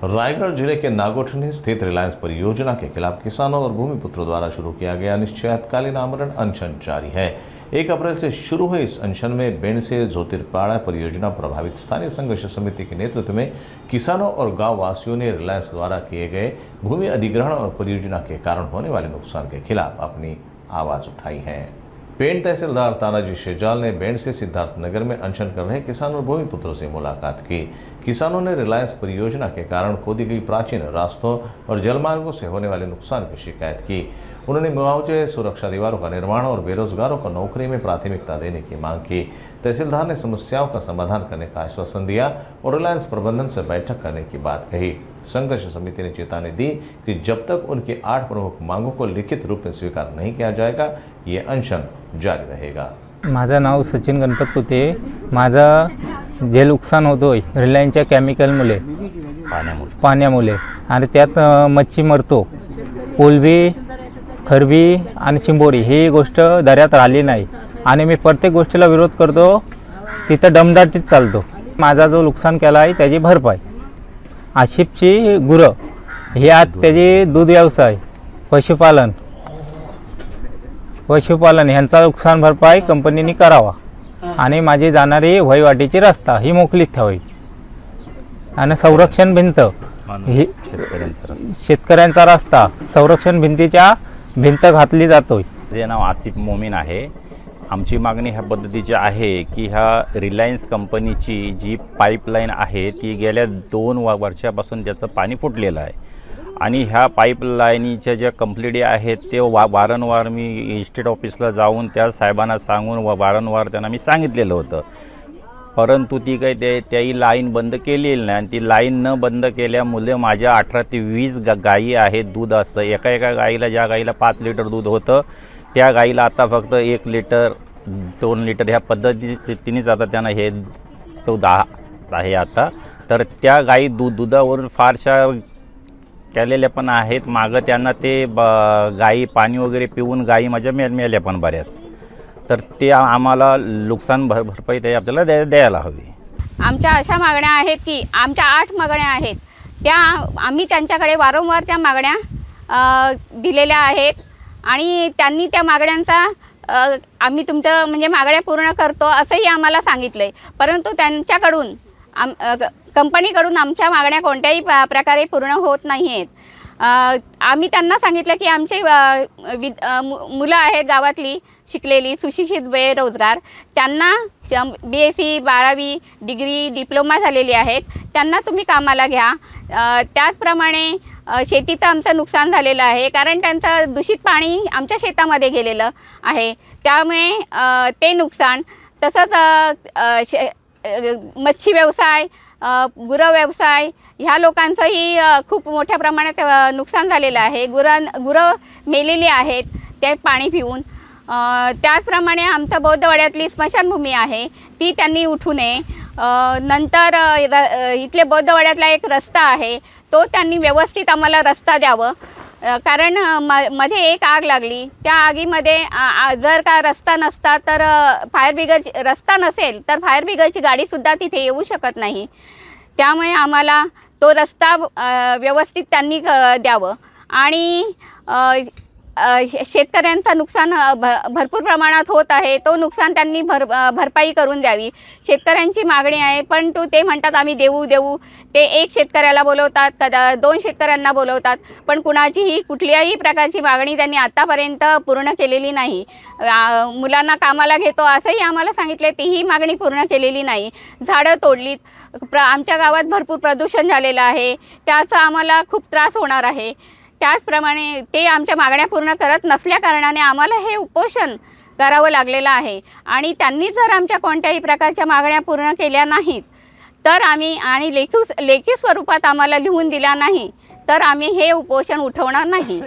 रायगढ़ जिले के नागोठनी स्थित रिलायंस परियोजना के खिलाफ किसानों और भूमिपुत्रों द्वारा शुरू किया गया अनिश्चितकालीन आमरण अनशन जारी है। 1 अप्रैल से शुरू हुए इस अनशन में बेंड से ज्योतिर्पाड़ा परियोजना प्रभावित स्थानीय संघर्ष समिति के नेतृत्व में किसानों और गांव वासियों ने रिलायंस द्वारा किए गए भूमि अधिग्रहण और परियोजना के कारण होने वाले नुकसान के खिलाफ अपनी आवाज उठाई है। पेंड तहसीलदार तानाजी शेजाल ने बेंड से सिद्धार्थनगर में अनशन कर रहे किसानों और भूमिपुत्रों से मुलाकात की। किसानों ने रिलायंस परियोजना के कारण खोदी गई प्राचीन रास्तों और जलमार्गों से होने वाले नुकसान की शिकायत की। उन्होंने मुआवजे, सुरक्षा दीवारों का निर्माण और बेरोजगारों को नौकरी में प्राथमिकता देने की मांग की। तहसीलदार ने समस्याओं का समाधान करने का आश्वासन दिया और रिलायंस प्रबंधन से बैठक करने की बात कही। संघर्ष समिति ने चेतावनी दी कि जब तक उनकी 8 प्रमुख मांगों को लिखित रूप में स्वीकार नहीं किया जाएगा, ये अनशन जारी रहेगा। माझं नाव सचिन गणपत कुते। माझं जे नुकसान होतोय रिलायन्सच्या केमिकलमुळे, पाण्यामुळे आणि त्यात मच्छी मरतो, कोलबी, खरबी आणि चिंबोरी ही गोष्ट दर्यात राहिली नाही आणि मी प्रत्येक गोष्टीला विरोध करतो, तिथं दमदाटीत चालतो। माझा जो नुकसान केला आहे त्याची भरपाई, आशिफची गुरं हे आज त्याची दूध व्यवसाय, पशुपालन यांचा नुकसान भरपाई कंपनीने करावा आणि माझी जाणारी वहिवाटीची रस्ता ही मोकळीत ठेवावी आणि संरक्षण भिंत ही शेतकऱ्यांचा रस्ता संरक्षण भिंतीच्या भिंत घातली जातोय। माझे नाव आसिफ मोमीन आहे। आमची मागणी ह्या पद्धतीची आहे की ह्या रिलायन्स कंपनीची जी पाईपलाईन आहे ती गेल्या 2 वर्षापासून त्याचं पाणी फुटलेलं आहे आणि ह्या पाईपलाईनीच्या ज्या कंप्लीट आहेत ते वारंवार मी इस्टेट ऑफिसला जाऊन त्या साहेबांना सांगून वारंवार त्यांना मी सांगितलेलं होतं, परंतु ती काही त्याही लाईन बंद केलेली नाही आणि ती लाईन न बंद केल्यामुळे माझ्या 18 ते 20 गायी आहेत, दूध असतं। एका गाईला, ज्या गाईला 5 लिटर दूध होतं त्या गाईला आता फक्त 1 लिटर 2 लिटर ह्या पद्धतीनेच आता त्यांना हे तो 10 आहे आता। तर त्या गाई दुधावरून फारशा केलेल्या पण आहेत। मागं त्यांना ते गाई पाणी वगैरे पिऊन गाई माझ्या मेल्या पण बऱ्याच, तर ते आम्हाला नुकसान भरपाई ते आपल्याला द्यायला हवी। आमच्या अशा मागण्या आहेत की आमच्या 8 मागण्या आहेत, त्या आम्ही त्यांच्याकडे वारंवार त्या मागण्या दिलेल्या आहेत आणि त्यांनी त्या मागण्यांचा आम्ही तुमचं म्हणजे मागण्या पूर्ण करतो असंही आम्हाला सांगितलं, परंतु त्यांच्याकडून कंपनीकडून आमच्या मागण्या कोणत्याही प्रकारे पूर्ण होत नाही आहेत। आम्ही त्यांना सांगितलं की आमचे मुलं आहेत गावातली शिकलेली सुशिक्षित बेरोजगार, त्यांना BSc 12वी डिग्री डिप्लोमा झालेली आहेत, त्यांना तुम्ही कामाला घ्या। त्याचप्रमाणे शेतीचं आमचं नुकसान झालेलं आहे कारण त्यांचं दूषित पाणी आमच्या शेतामध्ये गेलेलं आहे, त्यामुळे ते नुकसान, तसंच मच्छी व्यवसाय, गुरं व्यवसाय ह्या लोकांचंही खूप मोठ्या प्रमाणात नुकसान झालेलं आहे। गुरं मेलेली आहेत ते पाणी पिऊन। त्याचप्रमाणे आमचं बौद्धवाड्यातली स्मशानभूमी आहे ती त्यांनी उठू नये। नंतर इथले बौद्धवाड्यातला एक रस्ता आहे तो त्यांनी व्यवस्थित आम्हाला रस्ता द्यावं, कारण मध्ये एक आग लागली, त्या आगीमध्ये जर का रस्ता नसता तर फायर ब्रिगेड, रस्ता नसेल तर फायर ब्रिगेडची गाडीसुद्धा तिथे येऊ शकत नाही, त्यामुळे आम्हाला तो रस्ता व्यवस्थित त्यांनी द्यावं आणि शेतकऱ्यांचं नुकसान भरपूर प्रमाणात होत आहे, तो नुकसान त्यांनी भरपाई करून द्यावी शेतकऱ्यांची मागणी आहे। पण ते म्हणतात आम्ही देऊ, ते 1 शेतकऱ्याला बोलवतात, 2 शेतकऱ्यांना बोलवतात, पण कुणाचीही कुठल्याही प्रकारची मागणी त्यांनी आत्तापर्यंत पूर्ण केलेली नाही। मुलांना कामाला घेतो असंही आम्हाला सांगितले, तीही मागणी पूर्ण केलेली नाही। झाडं तोडलीत, आमच्या गावात भरपूर प्रदूषण झालेलं आहे, त्याचा आम्हाला खूप त्रास होणार आहे। त्याचप्रमाणे ते आमच्या मागण्या पूर्ण करत नसल्या कारणाने आम्हाला हे उपोषण करावं लागलेलं आहे आणि त्यांनी जर आमच्या कोणत्याही प्रकारच्या मागण्या पूर्ण केल्या नाहीत तर आम्ही आणि लेखी स्वरूपात आम्हाला लिहून दिल्या नाही तर आम्ही हे उपोषण उठवणार नाही।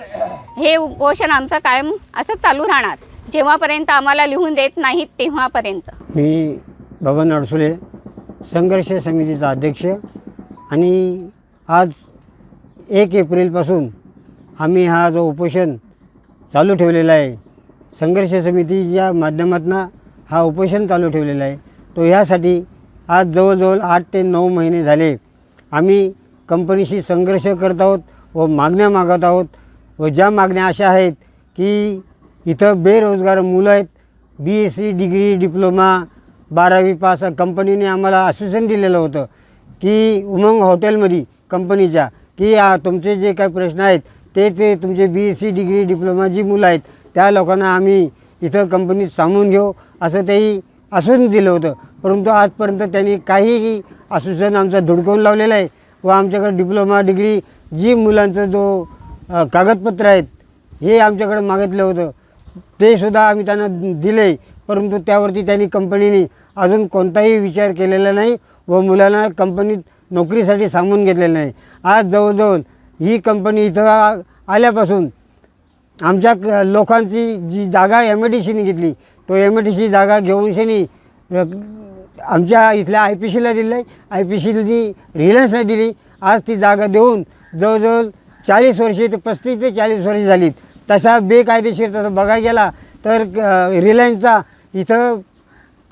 हे उपोषण आमचं कायम असं चालू राहणार जेव्हापर्यंत आम्हाला लिहून देत नाहीत तेव्हापर्यंत। मी बबन अडसुले, संघर्ष समितीचा अध्यक्ष, आणि आज 1 एप्रिलपासून आम्ही हा जो उपोषण चालू ठेवलेला आहे, संघर्ष समितीच्या माध्यमातून हा उपोषण चालू ठेवलेला आहे, तो ह्यासाठी आज जवळजवळ 8 ते 9 महिने झाले आम्ही कंपनीशी संघर्ष करत आहोत व मागण्या मागत आहोत. व ज्या मागण्या अशा आहेत की इथं बेरोजगार मुलं आहेत, BSc डिग्री डिप्लोमा 12वी पास. कंपनीने आम्हाला आश्वासन दिलेलं होतं की उमंग हॉटेलमध्ये कंपनीच्या की तुमचे जे काही प्रश्न आहेत ते तुमचे BSc डिग्री डिप्लोमा जी मुलं आहेत त्या लोकांना आम्ही इथं कंपनीत सामावून घेऊ असं त्यांनी आश्वासन दिलं होतं. परंतु आजपर्यंत त्यांनी काहीही आश्वासन आमचं धुडकावून लावलेलं आहे. व आमच्याकडे डिप्लोमा डिग्री जी मुलांचं जो कागदपत्र आहेत हे आमच्याकडे मागितलं होतं ते सुद्धा आम्ही त्यांना दिले. परंतु त्यावरती त्यांनी कंपनीने अजून कोणताही विचार केलेला नाही व मुलांना कंपनीत नोकरीसाठी सामावून घेतलेलं नाही. आज जवळजवळ ही कंपनी इथं आल्यापासून आमच्या लोकांची जी जागा MIDCने घेतली तो MIDC जागा घेऊन शनी आमच्या इथल्या IPCला दिलं आहे. IPCनी रिलायन्सला दिली. आज ती जागा देऊन जवळजवळ 40 वर्षे ते 35 ते 40 वर्षे झालीत. तसा बेकायदेशीर तसं बघायला गेला तर रिलायन्सचा इथं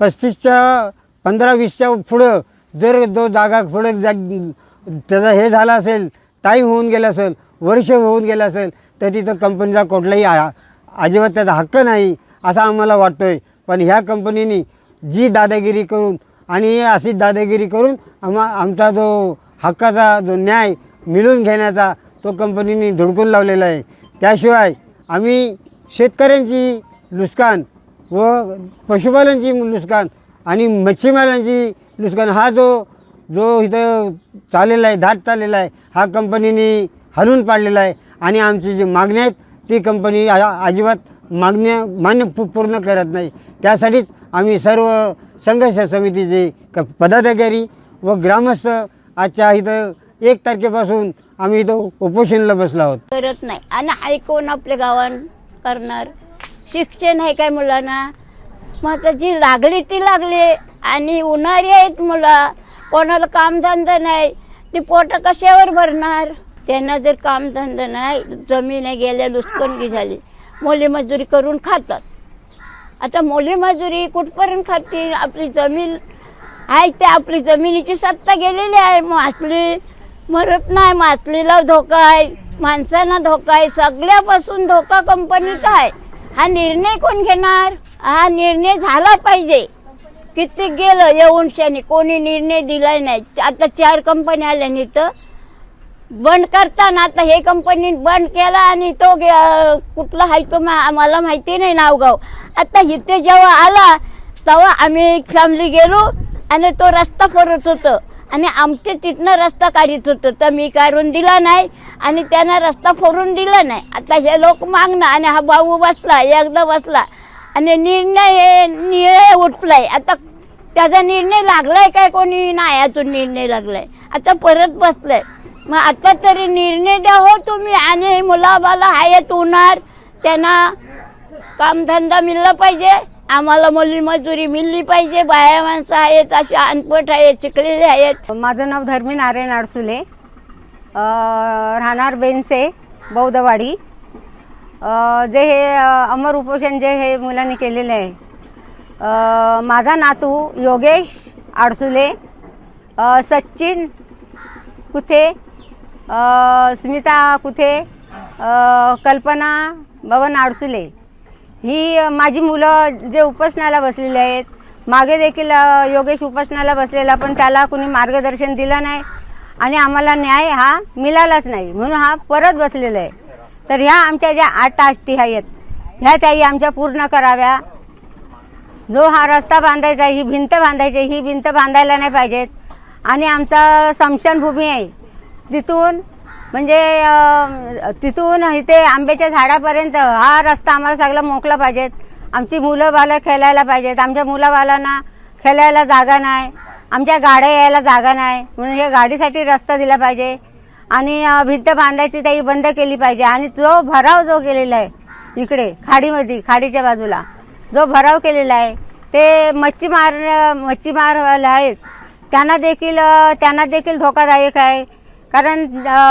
35च्या 15-20च्या पुढं जर जो जागा पुढं त्याचा हे झाला असेल, टाईम होऊन गेला असेल, वर्ष होऊन गेलं असेल तर तिथं कंपनीचा कुठलाही अजिबात त्याचा हक्क नाही असं आम्हाला वाटतो आहे. पण ह्या कंपनीने जी दादागिरी करून आणि अशी दादागिरी करून आमचा जो हक्काचा जो न्याय मिळवून घेण्याचा तो कंपनीने धुडकून लावलेला आहे. त्याशिवाय आम्ही शेतकऱ्यांची नुकसान व पशुपालनची नुकसान आणि मच्छीमारांची नुकसान हा जो इथं चाललेला आहे, धाट चाललेला आहे, हा कंपनीने हलवून पाडलेला आहे. आणि आमची जी मागण्या आहेत ती कंपनी अजिबात मान्य पूर्ण करत नाही. त्यासाठीच आम्ही सर्व संघर्ष समितीचे पदाधिकारी व ग्रामस्थ आजच्या इथं 1 तारखेपासून आम्ही इथं उपोषणाला बसलो आहोत. करत नाही आणि ऐकून आपल्या गावात करणार. शिक्षण आहे काय मुलांना? मग आता जी लागली ती लागली आणि उन्हाळी आहेत मुलं, कोणाला कामधंदा नाही, ती पोटं कशावर भरणार? त्यांना जर कामधंदा नाही, जमीन गेल्या लुचपणगी झाली, मोली मजुरी करून खातात. आता मोली मजुरी कुठपर्यंत खातील? आपली जमीन आहे ते आपली जमिनीची सत्ता गेलेली आहे. मासली मरत नाही, मासलीला धोका आहे, माणसांना धोका आहे, सगळ्यापासून धोका कंपनीचा आहे. हा निर्णय कोण घेणार? हा निर्णय झाला पाहिजे. किती गेलं येऊन शाने कोणी निर्णय दिलाय नाही. आता 4 कंपन्या आल्या इथं बंद करताना आता हे कंपनी बंद केला आणि तो कुठला आहे तो आम्हाला माहिती नाही नावगाव. आता इथे जेव्हा आला तेव्हा आम्ही फॅमिली गेलो आणि तो रस्ता फरत होतं आणि आमच्या तिथनं रस्ता काढत होतं तर मी काढून दिला नाही आणि त्यांना रस्ता फोडून दिला नाही. आता हे लोक मागणं आणि हा भाऊ बसला, एकदा बसला आणि निर्णय उठलाय. आता त्याचा निर्णय लागलाय काय? कोणी नाही अजून निर्णय लागलाय. आता परत बसलाय. मग आता तरी निर्णय द्या हो तुम्ही. आणि मुलाबाला आहेत उन्हार, त्यांना कामधंदा मिळला पाहिजे, आम्हाला मुली मजुरी मिळली पाहिजे. बाया माणसं आहेत, अशी अनपट आहेत, शिकलेले आहेत. माझं नाव धर्मी नारायण आडसुले, राहणार बेनसे बौद्धवाडी. जे हे अमर उपोषण जे हे मुलांनी केलेलं आहे, माझा नातू योगेश आडसुले, सचिन कुथे, स्मिता कुथे, कल्पना बबन आडसुले ही माझी मुलं जे उपोषणाला बसलेले आहेत. मागे देखील योगेश उपोषणाला बसलेला पण त्याला कुणी मार्गदर्शन दिलं नाही आणि आम्हाला न्याय हा मिळालाच नाही म्हणून हा परत बसलेला आहे. तर ह्या आमच्या ज्या 8 अटी आहेत ह्या त्याही आमच्या पूर्ण कराव्या. जो हा रस्ता बांधायचा, ही भिंत बांधायची, ही भिंत बांधायला नाही पाहिजेत. आणि आमचा स्मशानभूमी आहे तिथून म्हणजे तिथून इथे आंब्याच्या झाडापर्यंत हा रस्ता आम्हाला सगळा मोकळा पाहिजेत. आमची मुलं बालं खेळायला पाहिजेत. आमच्या मुलाबालांना खेळायला जागा नाही, आमच्या गाड्या यायला जागा नाही म्हणून हे गाडीसाठी रस्ता दिला पाहिजे. आणि भिंत बांधायची त्याही बंद केली पाहिजे. आणि जो भराव जो केलेला आहे इकडे खाडीमध्ये, खाडीच्या बाजूला जो भराव केलेला आहे ते मच्छीमारवाले आहेत त्यांना देखील धोकादायक आहे. कारण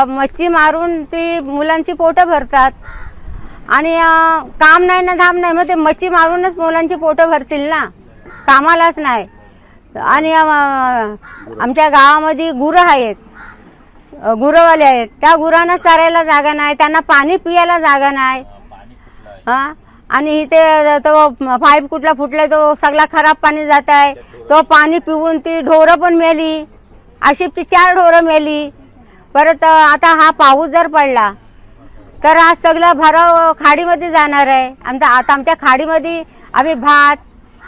मच्छी मारून ती मुलांची पोटं भरतात आणि काम नाही ना धाम नाही, मग ते मच्छी मारूनच मुलांची पोटं भरतील ना, कामालाच नाही. आणि आमच्या गावामध्ये गुरं आहेत, गुरंवाले आहेत, त्या गुरांना चरायला जागा नाही, त्यांना पाणी पियाला जागा नाही. हां, आणि इथे तो पाईप कुठला फुटला, तो सगळा खराब पाणी जात आहे. तो पाणी पिऊन ती ढोरं पण मेली, अशी ती 4 ढोरं मेली. परत आता हा पाऊस जर पडला तर हा सगळा भराव खाडीमध्ये जाणार आहे. आता आमच्या खाडीमध्ये आम्ही भात,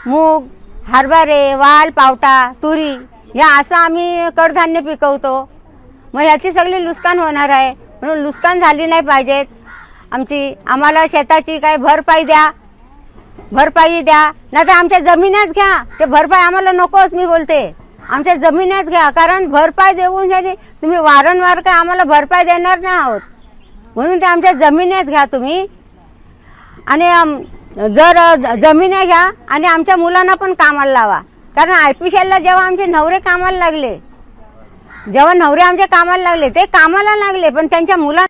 मूग, हरभरे, वाल, पावटा, तुरी या असं आम्ही कडधान्य पिकवतो. मग ह्याची सगळी नुकसान होणार आहे. म्हणून नुकसान झाली नाही पाहिजेत आम्हाला शेताची काय भरपाई द्या, नाही तर आमच्या जमिन्याच घ्या. ते भरपाई आम्हाला नकोच, मी बोलते आमच्या जमिन्याच घ्या. कारण भरपाई देऊन झाली तुम्ही वारंवार काय आम्हाला भरपाई देणार नाही आहोत. म्हणून ते आमच्या जमिन्याच घ्या तुम्ही. आणि जर जमिन्या घ्या आणि आमच्या मुलांना पण कामाला लावा. कारण IPCLला जेव्हा आमचे नवरे कामाला लागले, ते कामाला लागले पण त्यांच्या मुलांना